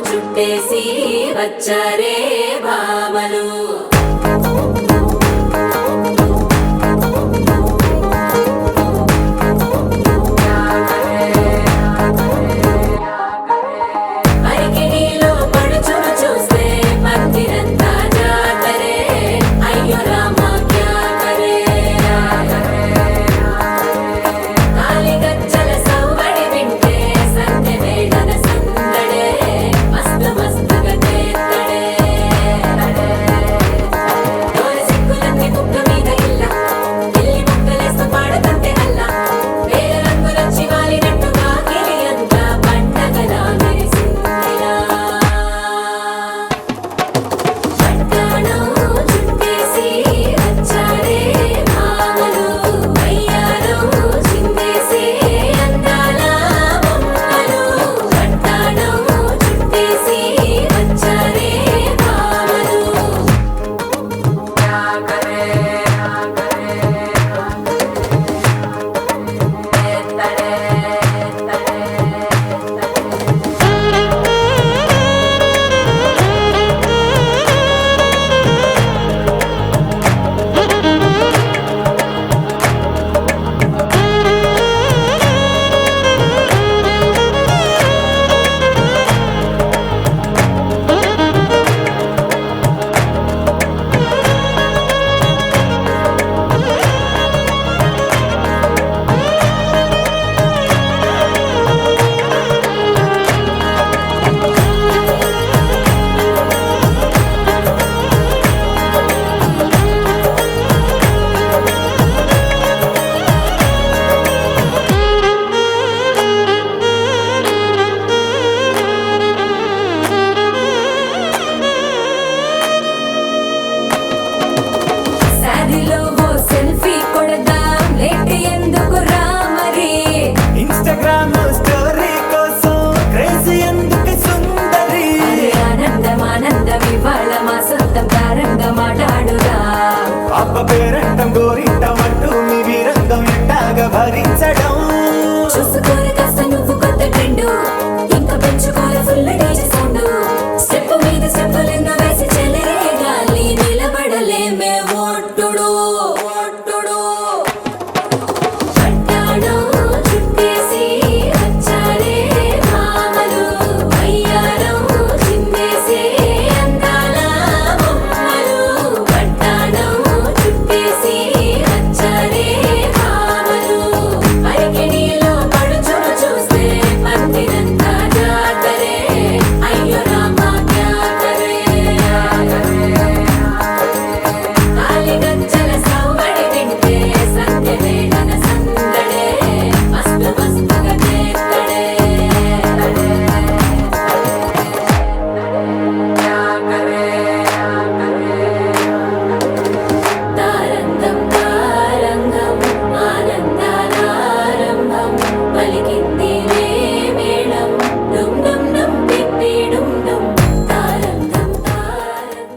చుట్టేసి వచ్చారే భామలు. పేరంటం గోరింటం అంటూ మీ వీరంగం ఎట్టాగా భరించడం చూసుకోరు కాస్త నువ్వు కొత్త ట్రెండ్ ఇంకా పెంచుకోలే ఫుల్ డీజే సౌండ్ స్టెప్ మీద స్టెప్పులెన్నో వేసి చెలే గాలి నిలబడలేమే ఒట్టుడు ఒట్టుడు పట్టాడు చుట్టేసి వచ్చారే భామలు అయ్యారం చిందేసే అందాల బొమ్మలు పట్టాడు చుట్టేసి వచ్చారే భామలు అరికెడిలో పడుచును చూస్తే పందిరంతా జాతరే అయ్యో రామా క్యా కరే కాలిగజ్జల సవ్వడి వింటే సంధ్యవేళన సందడే మస్తు మస్తుగా చేస్తడే తారంగం తారంగం ఆనందానారంభం పలికింది రే మేళం డుమ్ డుమ్ డుమ్ పిప్పి డుమ్ డుమ్ తారంగం తారంగం.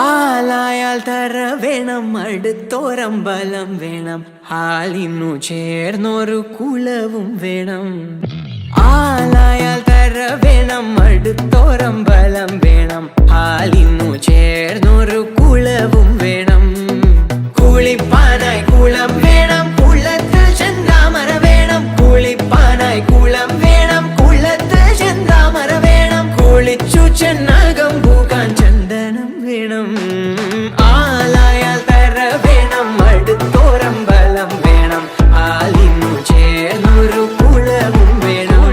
ആലായാൽ തര വേണം അടുത്തോരമ്പലം വേണം ആലിനു ചേർന്നൊരു കുലവും വേണം ആലായാൽ തര വേണം അടുത്തോരമ്പലം വേണം ആലിനു ചേർന്നൊരു കുലവും വേണം കുളിപ്പാനായി കുളം വേണം കുളത്തിൽ ചന്ദ്രാമര വേണം കുളിപ്പാനായി കുളം വേണം കുളത്തിൽ ചന്ദ്രാമര വേണം കുളിച്ചു ചെന്നകം പൂക്കാൻ ചന്ദനം വേണം ആലായാൽ തര വേണം അടുത്തോരമ്പലം വേണം ആലിനു ചേർന്നൊരു കുളവും വേണം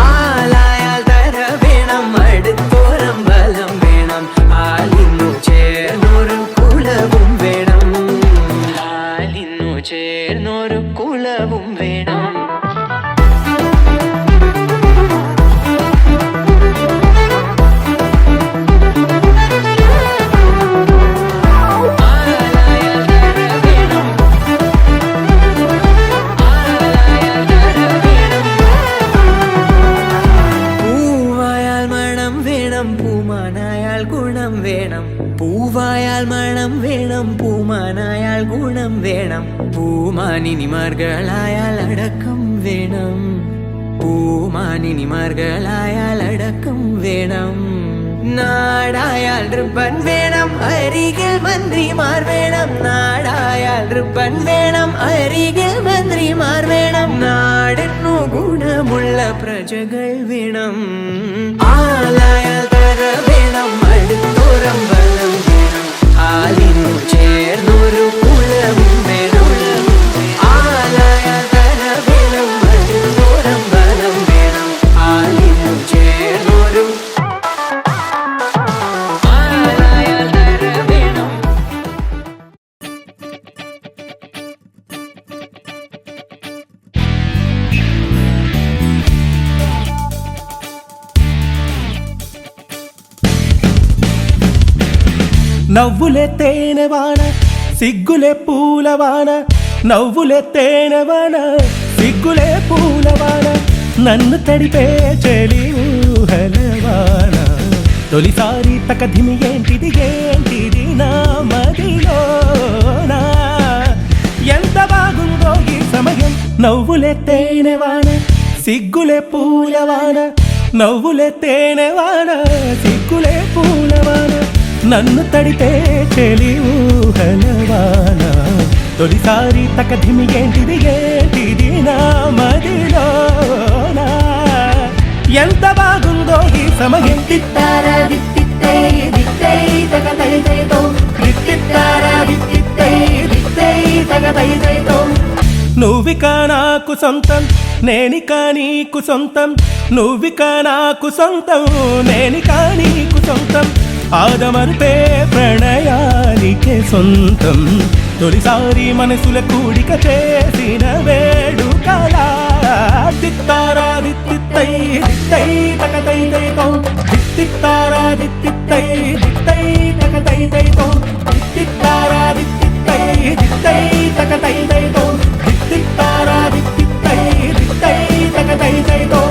ആലായാൽ തര വേണം അടുത്തോരമ്പലം വേണം ആലിനു ചേർന്നൊരു കുളവും വേണം ആലിനു ചേർന്നൊരു കുളവും വേണം പൂമാനായാൽ മണം വേണം പൂമാനായാൽ ഗുണം വേണം പൂവായാൽ മണം വേണം പൂമാനായാൽ ഗുണം വേണം പൂമാനിനിമാർകളായാൽ അടക്കം വേണം പൂമാനിനിമാർകളായാൽ അടക്കം വേണം നാടായാൽ റിപ്പൻ വേണം അരികിൽ മന്ത്രിമാർ വേണം നാടായാൽ റിപ്പൻ വേണം അരികിൽ മന്ത്രിമാർ വേണം നാടിനു ഗുണമുള്ള പ്രജകൾ വേണം ആലായാൽ തര വേണം അടുത്തോരം ബലം വേണം ആലിനു ചേർന്നൊരു കുലവും വേണം ആലായാൽ തര വേണം അടുത്തോരം ബലം വേണം ആലിനു ചേർന്നൊരു నవ్వులే తేనెవాన సిగ్గులే పూలవాన నవ్వులే తేనెవాన సిగ్గులే పూలవాన నన్ను తడిపే చెలి ఊహలవాన తొలిసారి తకధిమి ఏంటిది ఏంటిది నా మదిలోనా ఎంత బాగుందో ఈ సమయం నవ్వులే తేనెవాన సిగ్గులే పూలవాన నవ్వులే తేనెవాన సిగ్గులే పూలవాన నన్ను తడిపే చెలి ఊహలవాన తొలిసారి తకధిమి ఏంటిది ఏంటిది నా మదిలోనా ఎంత బాగుందో ఈ సమయం తిత్తారా దిత్తిత్తై దిత్తై తగదైదైదో తిత్తారా దిత్తిత్తై దిత్తై తగదైదైదో నువ్విక నాకు సొంతం నేనిక నీకు సొంతం నువ్విక నాకు సొంతం నేనిక నీకు సొంతం ఆదమరుపే ప్రణయానికే సొంతం తొలిసారి మనసుల కూడిక చేసిన వేడుకలా తిత్తారా దిత్తిత్తై దిత్తై తగదైదైదో తిత్తారా దిత్తిత్తై దిత్తై తగదైదైదో తిత్తారా దిత్తిత్తై దిత్తై తగదైదైదో తిత్తారా దిత్తిత్తై దిత్తై తగదైదైదో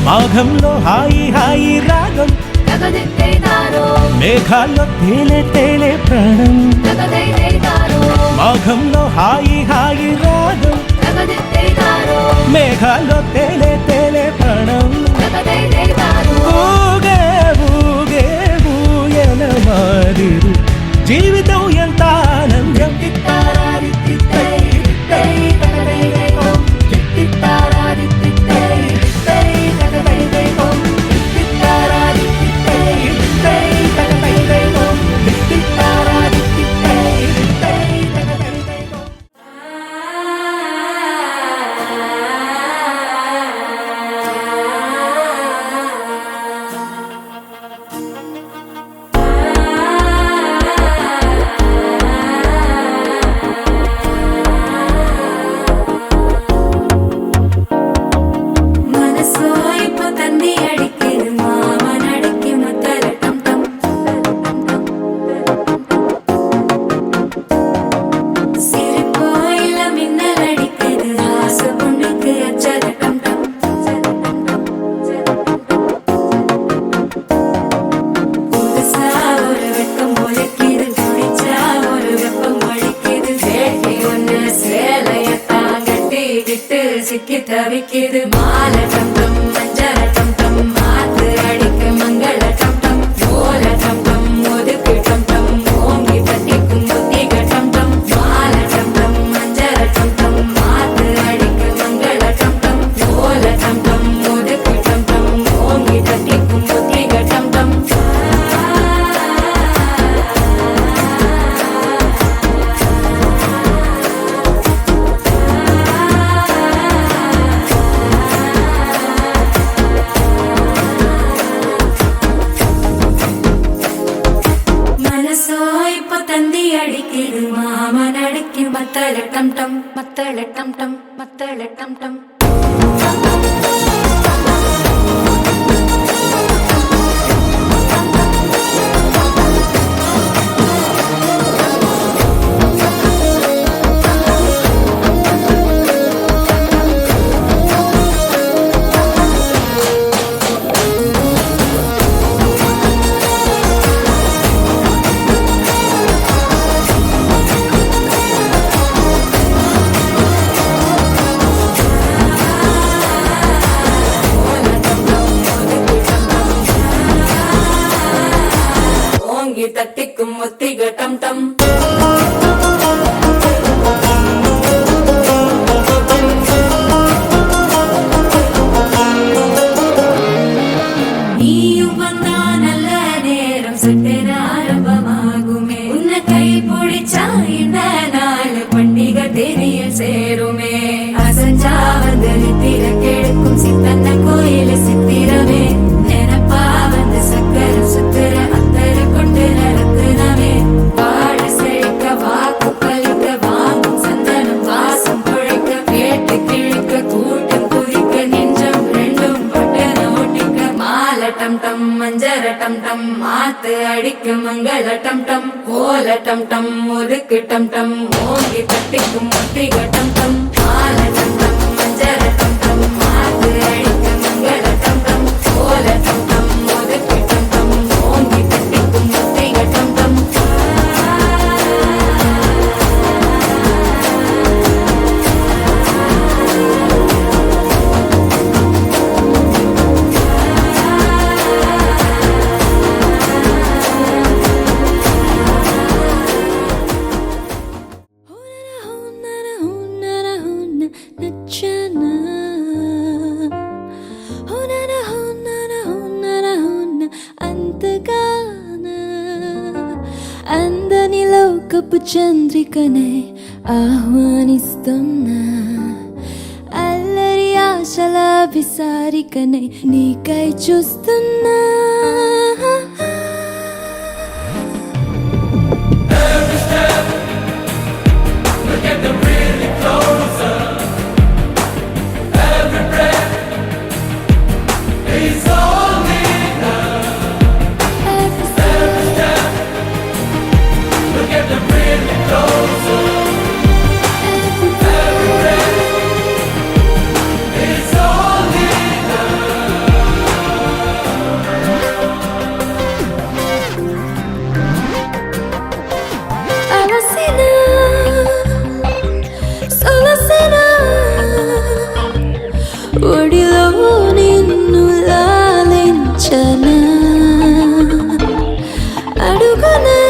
మాఘంలో హాయి హాయి రాగం తగదిత్తైదారో మేఘాల్లో తేలే తేలే ప్రాణం తగదైదైదారో మాఘంలో హాయి హాయి రాగం తగదిత్తైదారో మేఘాల్లో తేలే తేలే ప్రాణం తగదైదైదారో ఊగే ఊగే ఊయల మాదిరు జీవితం ఎంత ఆనందం తిత్తారా దిత్తిత్తై దిత్తై తగదైదైదో తిత్తారా దిత్తిత్తై దిత్తై తగదైదైదో తిత్తారా దిత్తిత్తై దిత్తై తగదైదైదో తిత్తారా దిత్తిత్తై దిత్తై తగదైదైదో മനസ്സോ ഇപ്പൊ തന്നെ അടിക്കരുത് മാമനടിക്ക് മുത്തലട്ടം ടം സിരിപ്പോ ഇല്ല മിന്നലടിക്കരുത് ആസ പൊണ്ണുക്ക് അച്ചലട്ടം ടം പുതുസാ ഒരു വെക്കം പൊളിക്കിത് കുടിച്ചാ ഒരു വെപ്പം വഴിക്കിത് വേട്ടി ഒന്ന് சேலையத்தான் கட்டிக்கிட்டு சிக்கி தவிக்கிது மாலை டம் டம் மஞ்சள டம் டம் மாத்து அடிக்க மங்கள டம் டம் ஓல டம் டம் ஒதுக்கு டம் டம் ஓங்கி தட்டிக்கும் புத்திக டம் டம் மாலை டம் டம் மஞ்சள டம் டம் மாத்து அடிக்க மங்கள டம் டம் ஓல டம் டம் ஒதுக்கு டம் டம் ஓங்கி தட்டிக்கும் புத்திக டம் டம் മനസ്സോ ഇപ്പൊ തന്തി അടിക്കിത് മാമനടിക്ക് മത്തലട്ടം ടം മത്തലട്ടം ടം മത്തലട്ടം ടം ஓங்கி தட்டிக்கும் ஒத்திக டம் டம் நீயும் வந்தா நல்ல நேரம் சட்டென ஆரம்பமாகுமே உன்னை கை பிடிச்சா இந்த நாள் பண்டிகை தெரிய சேருமே அசஞ்சா வந்து நித்திர கெடுக்கும் சித்தன்ன கோயில சித்திரமே நினப்பா வந்து சக்கர சுத்திர அத்தர கொண்டு நடத்துனவே வாழ செழிக்க வாக்கு பலிக்க வாங்கும் சந்தனம் வாசம் குழைக்க கேட்டு கிழிக்க கூட்டம் குதிக்க நெஞ்சம் ரெண்டும் பட்டன ஒட்டிக்க மால டம் டம் மஞ்சர டம் டம் மாத்து அடிக்க மங்கள டம் டம் கோல டம் டம் ஒதுக்கு டம் டம் ஓங்கி தட்டிக்கும் ஒத்திக டம் டம் மால டம் டம் மஞ்சர டம் டம் மாத்து அடிக்க மங்கள டம் டம் கோல டம் டம் ஒதுக்கு டம் டம் ஓங்கி தட்டிக்கும் ஒத்திக டம் டம் అందని లోకపు చంద్రికనే ఆహ్వానిస్తున్నా అల్లరి ఆశల విసారికనే నీకై చూస్తున్నా ఒడిలో నిన్ను లాలించనా అడుగునై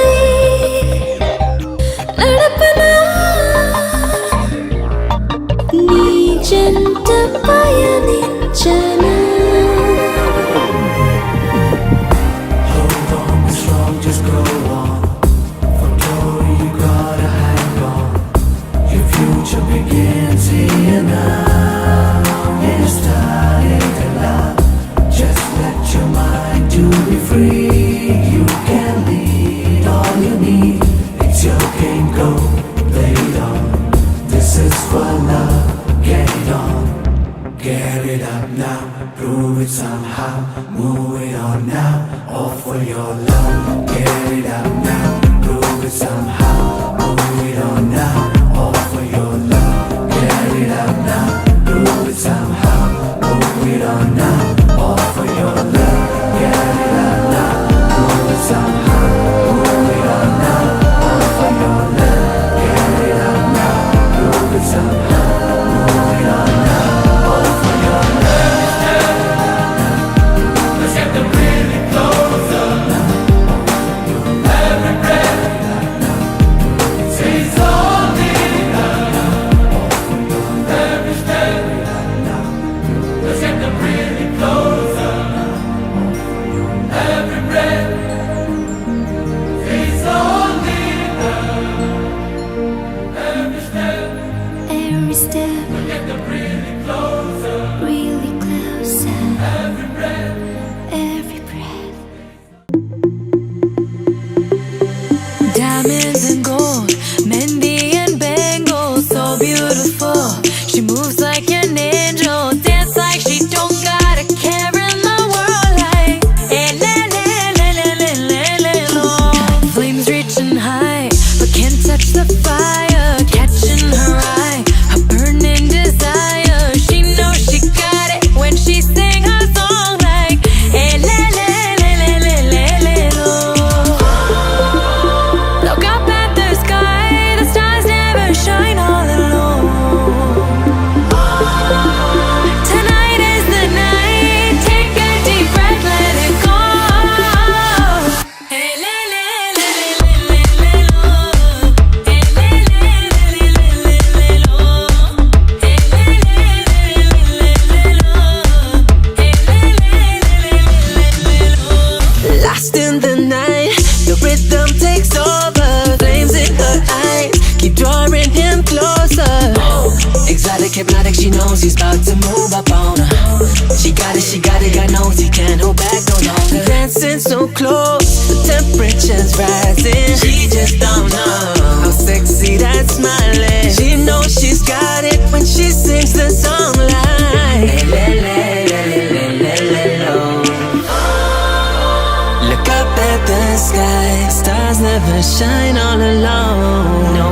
నడపనా నీ జంట పయనించనా Hold on, it's wrong, just go on. For glory you gotta hang on. Your future begins here now. It's starting to love. Just let your mind to be free. You can lead all you need. It's your game, go play it on. This is for love, get it on. Get it up now, prove it somehow. Move it on now, all for your love. Get it up now, prove it somehow. Move it on now, all for your love. Get it up now, prove it somehow. Move it on now, all for your love. Get it up now, prove it somehow. Move it on now, all for your love. Get it up now, prove it somehow. Move it on now, all for your love. Let's get them really closer. Every breath sees only love. Every step. Let's get them really closer. Every breath sees only love. Every step. Every step Get them really closer. really closer Every breath. every breath Diamonds and gold, Mendy and bangles, so beautiful. She moves like an angel, dance like she don't got a care in the world. Like, eh, le, le, le, le, le, le, le, lo. Flames reaching high, but can't touch the fire, catching her eye, her burning desire. She knows she got it when she sing her song. Like, eh, le, le, le, le, le, le, le, lo. Look up at the close, the temperature's rising. She just don't know how sexy that smile is. She knows she's got it when she sings the song like le, le, le, le, le, le, lo. Look up at the sky, stars never shine all alone. No,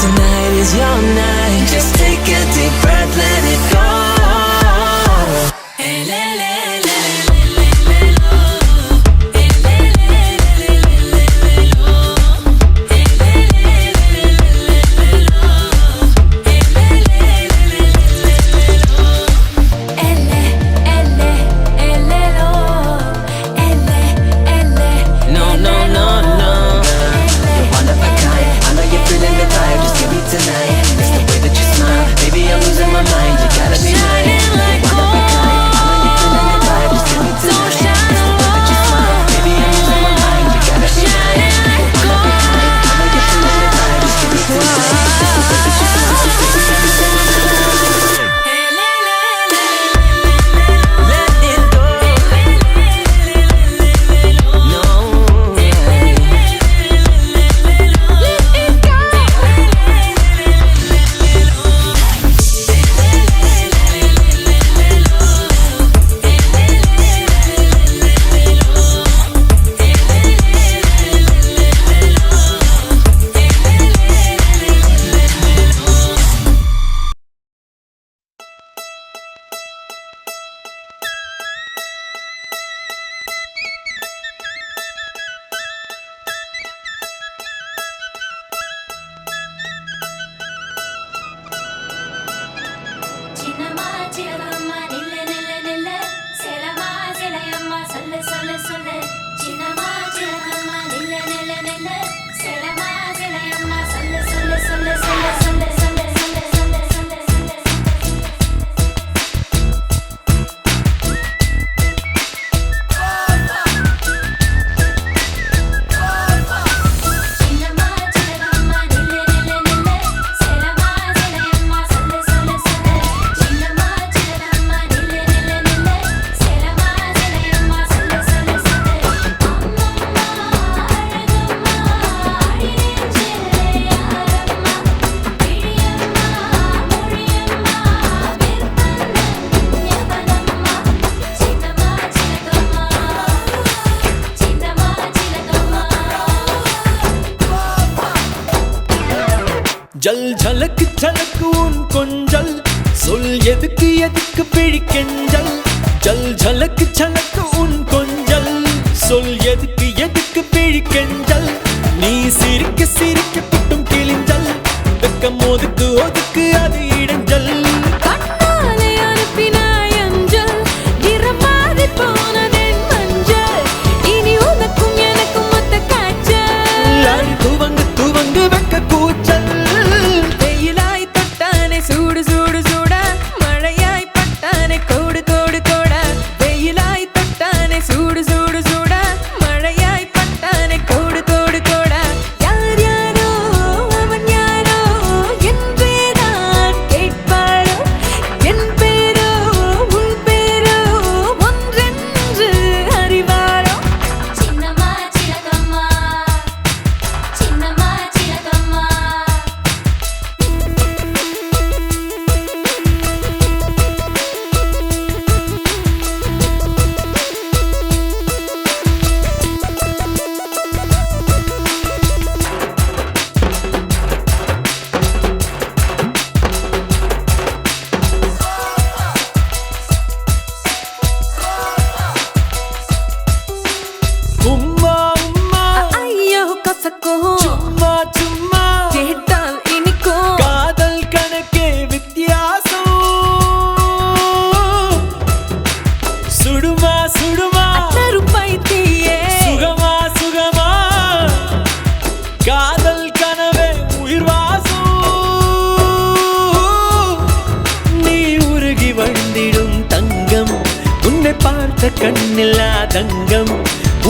tonight is your night. Just take a deep breath, let it go. Hey, le, le, le, le, le, le, lo. Hey, le, le, le, le, le, le, lo. Hey, le, le, le, le, le, lo. Hey, le, le, le, le, le, lo. Elle, lo. Elle. No, no, no, no. You're one of a kind. I know you're feeling the vibe. Just give me tonight. It's the way that you smile. Baby, I'm losing my mind. You gotta be mine. You're one of a kind. I know you're feeling the vibe. Just give me tonight. It's the way that you smile. Baby, I'm losing my mind. You gotta be mine. You're one of a kind. I know you're feeling the vibe. Just give me tonight. It's the way that you smile. Baby, I'm losing my mind. Hey, le, le, le, Let it go. No. சின்னம்மா சிலகம்மா நில்லு நில்லு நில்லு சேலம்மா சிலையம்மா சொல்லு சொல்லு சொல்லு சின்னம்மா சிலகம்மா நில்லு நில்லு நில்லு சேலம்மா சிலையம்மா சொல்லு சொல்லு சொல்லு சொல்லு சொல்லு சொல்லு சொல்லு சொல்லு சொல்லு சொல்லு சின்னம்மா சிலகம்மா நில்லு நில்லு நில்லு சேலம்மா சிலையம்மா சொல்லு சொல்லு சொல்லு சின்னம்மா சிலகம்மா நில்லு நில்லு நில்லு சேலம்மா சிலையம்மா சொல்லு சொல்லு சொல்லு அம்மம்மா அழகம்மா அடி நெஞ்சிலே யாரம்மா கிழியம்மா மொழியம்மா விற்பனன் ஞாபகம்மா சின்னம்மா சிலகம்மா சின்னம்மா சிலகம்மா ஜல் ஜலக்கு ஜலக்கு உன் கொஞ்சல் சொல் எதுக்கு எதுக்கு பிழிக்கெஞ்சல் ஜல் ஜலக்கு ஜலக்கு உன் கொஞ்சல் சொல் எதுக்கு எதுக்கு பிழிக்கெஞ்சல் நீ சிரிக்க சிரிக்க குட்டும் கிழிஞ்சல் வெக்கம் ஒதுக்கு ஒதுக்கு அது இடைஞ்சல் கண்ணாலே அனுப்பினாய் அஞ்சல் நிறமாறி போனதென் மஞ்சள் இனி உனக்கும் எனக்கும் மொத்த காய்ச்சல் அடி துவங்கு துவங்கு வெக்க கூச்சல். வெயிலாய் தொட்டானே சூடு சூடு சூடா மழையாய் பட்டானே கோடு கோடு கோடா வெயிலாய் தொட்டானே சூடு சூடு சூடா மழையாய் பட்டானே கோடு கோடு கோடா யார் யாரோ அவன் யாரோ என் பேரான் கேட்பாரோ என் பேரோ உன் பேரோ ஒன்றென்று அறிவாரோ சின்னம்மா சிலகம்மா சின்னம்மா சிலகம்மா உம்மா உம்மா ஐயோ கசக்கோ சும்மா சும்மா கேட்டால் இனிக்கும் காதல் கணக்கே வித்தியாசம் சுடுமா சுடுமா கருப்பை தீயே சுகமா சுகமா காதல் கனவே உயிர் வாசம் நீ உருகி வந்திடும் தங்கம் உன்னை பார்த்த கண்ணில்லா தங்கம்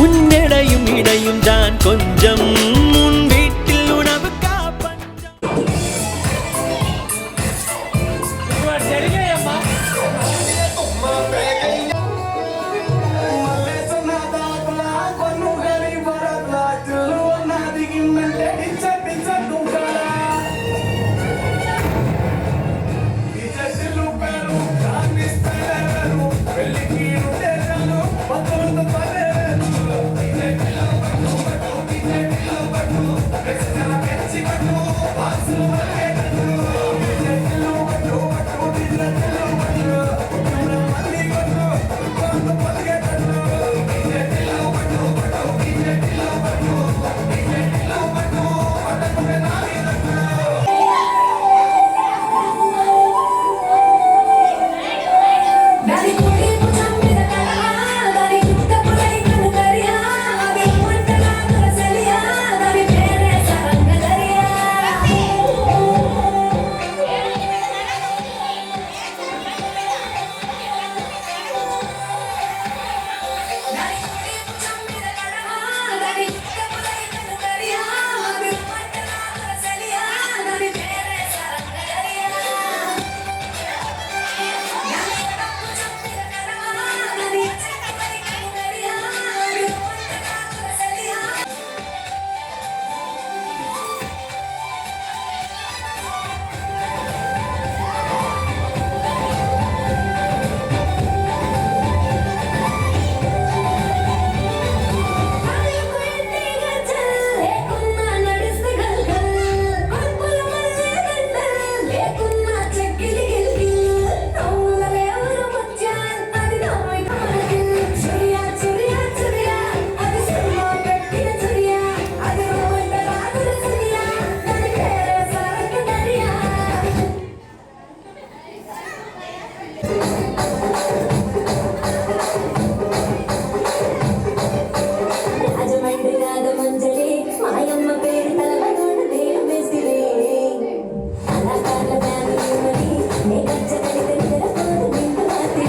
உன்னிடையும் இடையும் தான் கொஞ்சம் உன் வீட்டில் உணவுக்கா பஞ்சம் దాని కుడి భుజం మీద కడవ, దాని చుట్టపులై కనుకరియా, అది మంటలా కురసలియా, దాని పేరే సరంగదరియా. దాని కుడి భుజం మీద కడవ, దాని చుట్టపులై కనుకరియా, అది మంటలా కురసలియా, దాని పేరే సరంగదరియా. అజమండి రాగమంజరి మాయమ్మ పేరు తలవనోడు నేను వేసిరే కళాకారుల బ్యాగుమని నే గచ్చ కడితే నిద్రపోదు నిండు రాత్రి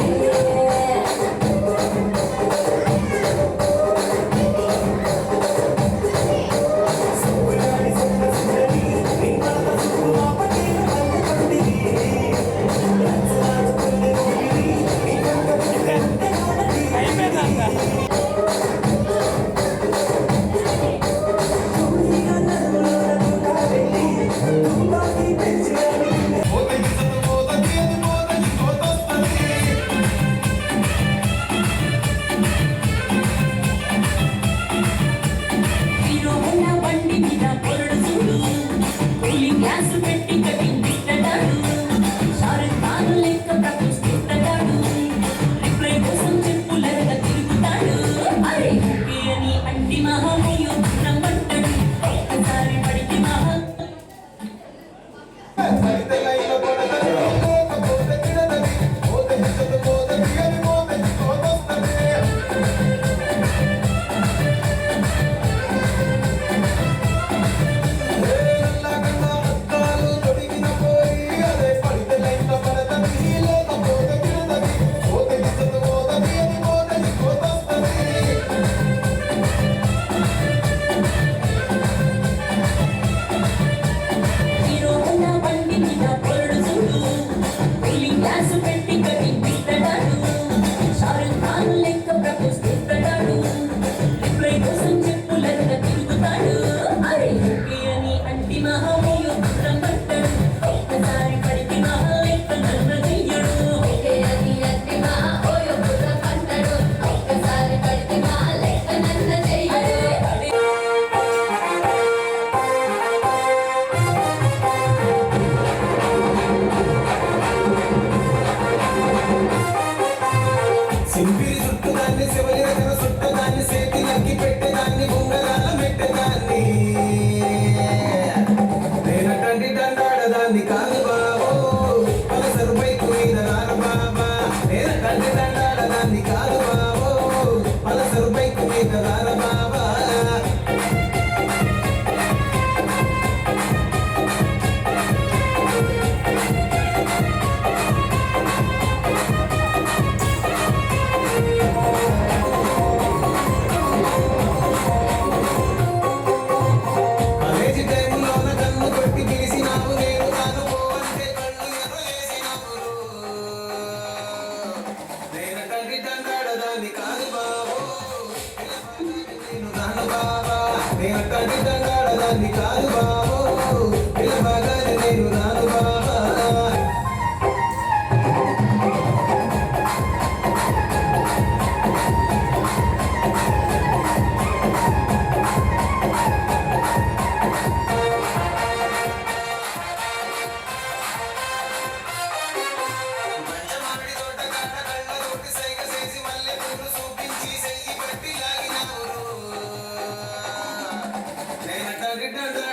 హీరో ఉన్న బండి మీద పొరడు చూడు కూలింగ్ గ్లాస్ పెట్టి కటింగ్ ఇస్తాడు షారుఖ్ ఖాన్ లెక్క ప్రపోజిస్తాడు రిప్లై కోసం చెప్పులరగా తిరుగుతాడు అరే ఓకే అని అంటి మహామయ్యో రమ్మంటాడు ఒక్కసారి పడితే మహా హీరో ఉన్న బండి మీద పొరడు చూడు కూలింగ్ గ్లాస్ పెట్టి కటింగ్ ఇస్తాడు షారుఖ్ ఖాన్ లెక్క ప్రపోజ్ చేస్తాడు రిప్లై కోసం చెప్పులరగా తిరుగుతాడు అరే ఓకే అని అంటి మహామయ్యో రమ్మంటాడు ఒక్కసారి పడితే మహా లెక్క నన్న చెయ్యడు ఓకే అని అట్టి మా ఓయో బుర్ర పంటడు ఒక్కసారి పడితే మా లెక్క నన్న చెయ్యడు సింపిరి చుట్టదాన్ని శివలి దగ్గర చుట్టదాన్ని చేతి నక్కి పెట్టేదాన్ని ఉంగరాల పెట్టేదాన్ని నేనటండి దండాడదాన్ని కాదు బాబు పలసరు బైకు మీద రాను బాబా నేనటండి దండాడదాన్ని కాదు బాబు పలసరు బైకు మీద రాను బాబా కాలేజీ టైంలోన కన్ను కొట్టి పిలిచినావు నేను రాను పో అంటే కళ్ళు ఎర్రలేసినావు నేనటండి దండాడదాన్ని కాదు బాబు నేను రాను బాబా నేనటండి దండాడదాన్ని కాదు బాబు పిలవగానే నేను రాను బాబా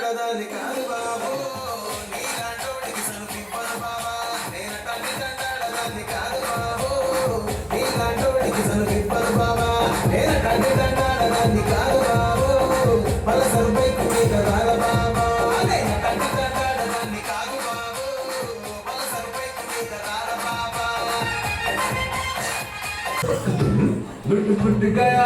దండాడదాన్ని కాదు బాబు నీలాంటోడికి సనుకివ్వను బాబా నేను తండ్రి దండాడదాన్ని కాదు బాబు నీలాంటోడికి సనుకివ్వను బాబా నేను తండ్రి దండాడదాన్ని కాదు బాబు పలసరు బైకు మీద రాల బాబా నేను తండ్రి దండాడదాన్ని కాదు బాబు పలసరు బైకు మీద రాల బాబా लुट फुट गया